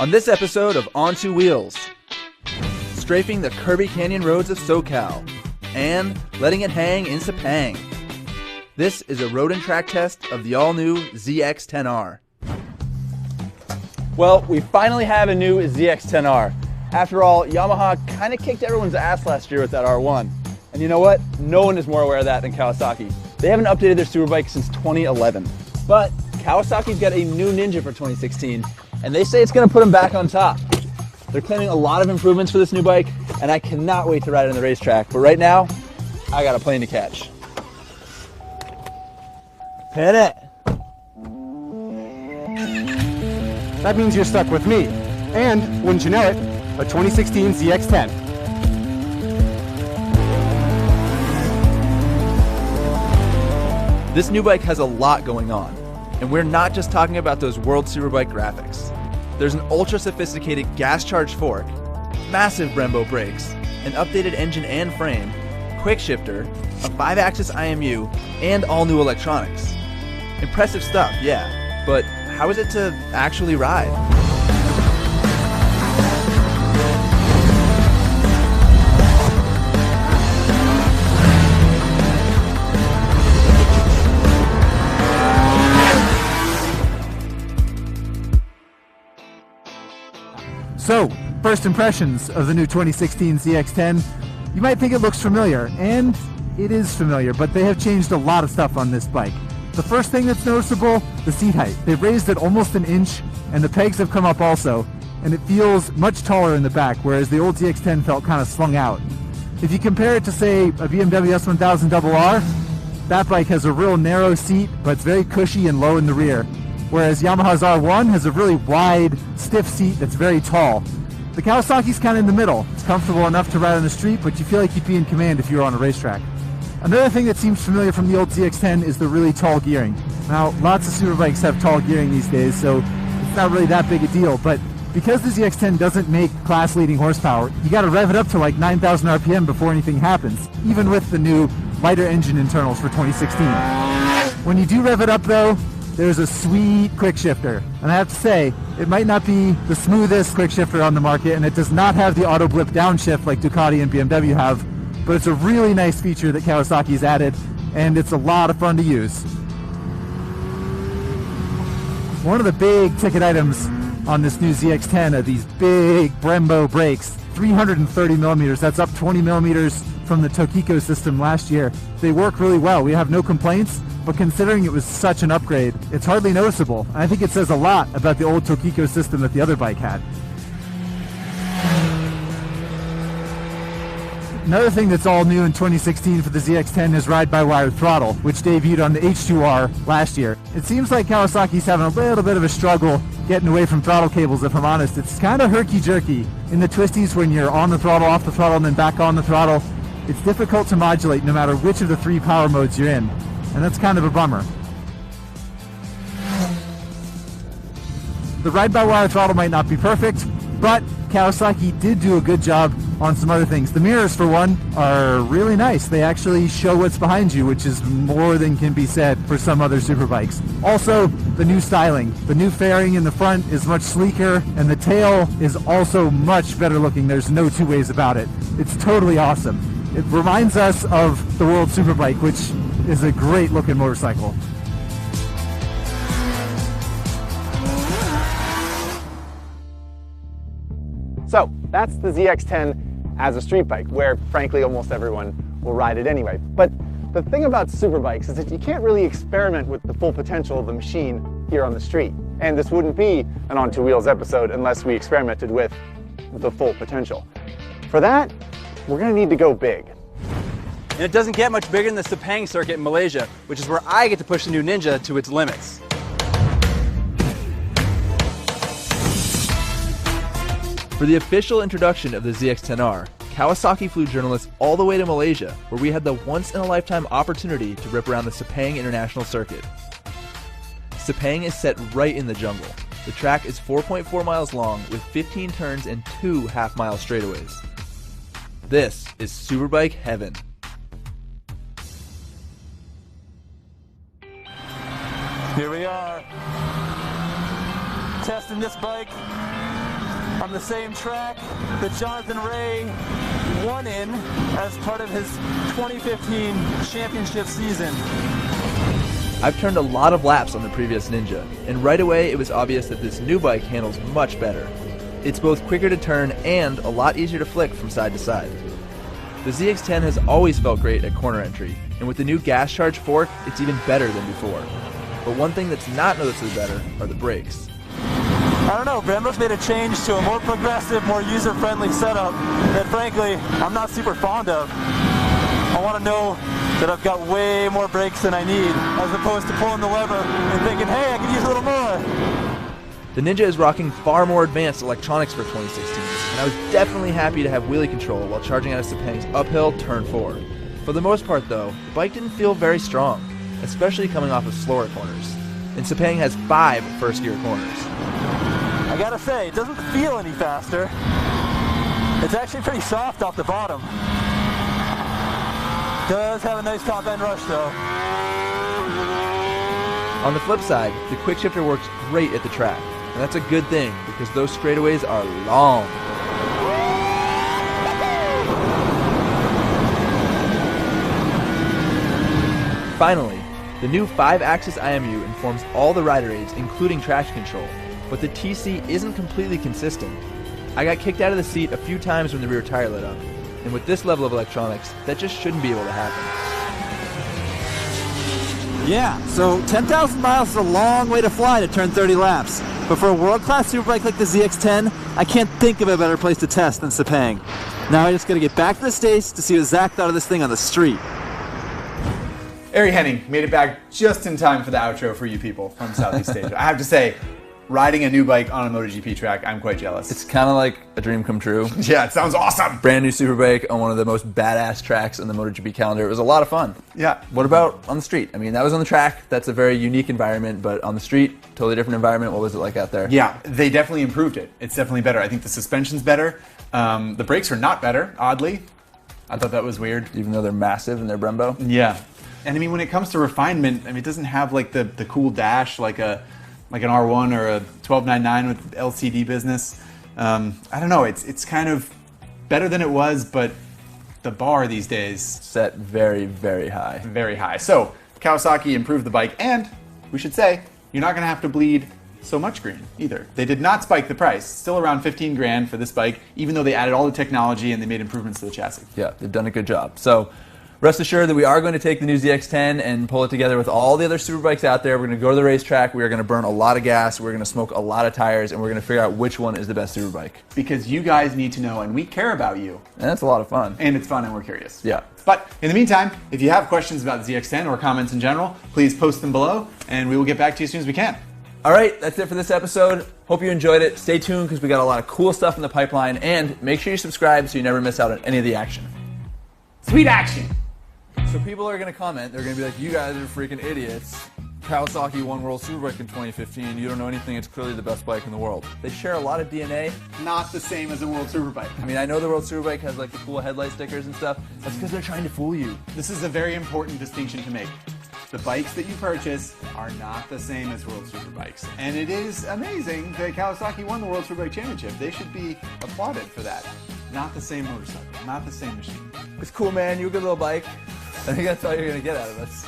On this episode of On Two Wheels, strafing the Kirby Canyon roads of SoCal and letting it hang in Sepang. This is a road and track test of the all-new ZX10-R. Well, we finally have a new ZX10-R. After all, Yamaha kind of kicked everyone's ass last year with that R1. And you know what? No one is more aware of that than Kawasaki. They haven't updated their superbike since 2011. But Kawasaki's got a new Ninja for 2016, and they say it's going to put them back on top. They're claiming a lot of improvements for this new bike, and I cannot wait to ride it on the racetrack. But right now, I got a plane to catch. Hit it! That means you're stuck with me. And, wouldn't you know it, a 2016 ZX10. This new bike has a lot going on, and we're not just talking about those World Superbike graphics. There's an ultra-sophisticated gas-charged fork, massive Brembo brakes, an updated engine and frame, quick shifter, a 5-axis IMU, and all new electronics. Impressive stuff, yeah, but how is it to actually ride? So, first impressions of the new 2016 ZX10. You might think it looks familiar, and it is familiar, but they have changed a lot of stuff on this bike. The first thing that's noticeable, the seat height. They've raised it almost an inch, and the pegs have come up also, and it feels much taller in the back, whereas the old ZX10 felt kind of slung out. If you compare it to, say, a BMW S1000-R, that bike has a real narrow seat, but it's very cushy and low in the rear. Whereas Yamaha's R1 has a really wide, stiff seat that's very tall. The Kawasaki's kind of in the middle. It's comfortable enough to ride on the street, but you feel like you'd be in command if you were on a racetrack. Another thing that seems familiar from the old ZX10 is the really tall gearing. Now, lots of superbikes have tall gearing these days, so it's not really that big a deal, but because the ZX10 doesn't make class-leading horsepower, you gotta rev it up to like 9,000 RPM before anything happens, even with the new lighter engine internals for 2016. When you do rev it up though, there's a sweet quick shifter, and I have to say, it might not be the smoothest quick shifter on the market, and it does not have the auto blip downshift like Ducati and BMW have, but it's a really nice feature that Kawasaki's added, and it's a lot of fun to use. One of the big ticket items on this new ZX10 are these big Brembo brakes, 330 millimeters, that's up 20 millimeters from the Tokiko system last year. They work really well, we have no complaints. But considering it was such an upgrade, it's hardly noticeable. I think it says a lot about the old Tokiko system that the other bike had. Another thing that's all new in 2016 for the ZX10 is ride-by-wire throttle, which debuted on the H2R last year. It seems like Kawasaki's having a little bit of a struggle getting away from throttle cables, if I'm honest. It's kind of herky-jerky in the twisties when you're on the throttle, off the throttle, and then back on the throttle. It's difficult to modulate no matter which of the three power modes you're in. And that's kind of a bummer. The ride-by-wire throttle might not be perfect, but Kawasaki did do a good job on some other things. The mirrors, for one, are really nice. They actually show what's behind you, which is more than can be said for some other superbikes. Also, the new styling. The new fairing in the front is much sleeker, and the tail is also much better looking. There's no two ways about it. It's totally awesome. It reminds us of the World Superbike, which is a great looking motorcycle. So, that's the ZX10 as a street bike, where frankly almost everyone will ride it anyway. But the thing about superbikes is that you can't really experiment with the full potential of the machine here on the street. And this wouldn't be an On Two Wheels episode unless we experimented with the full potential. For that, we're gonna need to go big. And it doesn't get much bigger than the Sepang circuit in Malaysia, which is where I get to push the new Ninja to its limits. For the official introduction of the ZX10-R, Kawasaki flew journalists all the way to Malaysia, where we had the once-in-a-lifetime opportunity to rip around the Sepang International Circuit. Sepang is set right in the jungle. The track is 4.4 miles long with 15 turns and 2 half-mile straightaways. This is Superbike heaven. Here we are, testing this bike on the same track that Jonathan Ray won in as part of his 2015 championship season. I've turned a lot of laps on the previous Ninja, and right away it was obvious that this new bike handles much better. It's both quicker to turn and a lot easier to flick from side to side. The ZX10 has always felt great at corner entry, and with the new gas charge fork, it's even better than before. But one thing that's not noticeably better are the brakes. I don't know, Brembo's made a change to a more progressive, more user-friendly setup that frankly, I'm not super fond of. I want to know that I've got way more brakes than I need, as opposed to pulling the lever and thinking, hey, I could use a little more. The Ninja is rocking far more advanced electronics for 2016, and I was definitely happy to have wheelie control while charging out of Sepang's uphill turn 4. For the most part though, the bike didn't feel very strong, especially coming off of slower corners. And Sepang has 5 first gear corners. I gotta say, it doesn't feel any faster. It's actually pretty soft off the bottom. Does have a nice top end rush though. On the flip side, the quick shifter works great at the track, and that's a good thing because those straightaways are long. Finally, the new 5-axis IMU informs all the rider aids, including traction control, but the TC isn't completely consistent. I got kicked out of the seat a few times when the rear tire lit up, and with this level of electronics, that just shouldn't be able to happen. Yeah, so 10,000 miles is a long way to fly to turn 30 laps. But for a world-class superbike like the ZX10, I can't think of a better place to test than Sepang. Now I just gotta get back to the States to see what Zach thought of this thing on the street. Ari Henning made it back just in time for the outro for you people from Southeast Asia. I have to say, riding a new bike on a MotoGP track, I'm quite jealous. It's kind of like a dream come true. Yeah, it sounds awesome. Brand new superbike on one of the most badass tracks on the MotoGP calendar. It was a lot of fun. Yeah. What about on the street? I mean, that was on the track. That's a very unique environment, but on the street, totally different environment. What was it like out there? Yeah, they definitely improved it. It's definitely better. I think the suspension's better. The brakes are not better, oddly. I thought that was weird. Even though they're massive and they're Brembo? Yeah. And I mean, when it comes to refinement, I mean, it doesn't have like the cool dash like an R1 or a 1299 with LCD business. I don't know. It's kind of better than it was, but the bar these days set very, very high. Very high. So Kawasaki improved the bike, and we should say you're not going to have to bleed so much green either. They did not spike the price. Still around 15 grand for this bike, even though they added all the technology and they made improvements to the chassis. Yeah, they've done a good job. So rest assured that we are going to take the new ZX10 and pull it together with all the other superbikes out there. We're going to go to the racetrack. We are going to burn a lot of gas. We're going to smoke a lot of tires, and we're going to figure out which one is the best superbike. Because you guys need to know, and we care about you. And that's a lot of fun. And it's fun, and we're curious. Yeah. But in the meantime, if you have questions about the ZX10 or comments in general, please post them below, and we will get back to you as soon as we can. All right, that's it for this episode. Hope you enjoyed it. Stay tuned because we got a lot of cool stuff in the pipeline, and make sure you subscribe so you never miss out on any of the action. Sweet action! So people are going to comment, they're going to be like, you guys are freaking idiots. Kawasaki won World Superbike in 2015. You don't know anything. It's clearly the best bike in the world. They share a lot of DNA. Not the same as a World Superbike. I mean, I know the World Superbike has like the cool headlight stickers and stuff. That's because they're trying to fool you. This is a very important distinction to make. The bikes that you purchase are not the same as World Superbikes. And it is amazing that Kawasaki won the World Superbike Championship. They should be applauded for that. Not the same motorcycle, not the same machine. It's cool, man. You're a good little bike. I think that's all you're going to get out of us.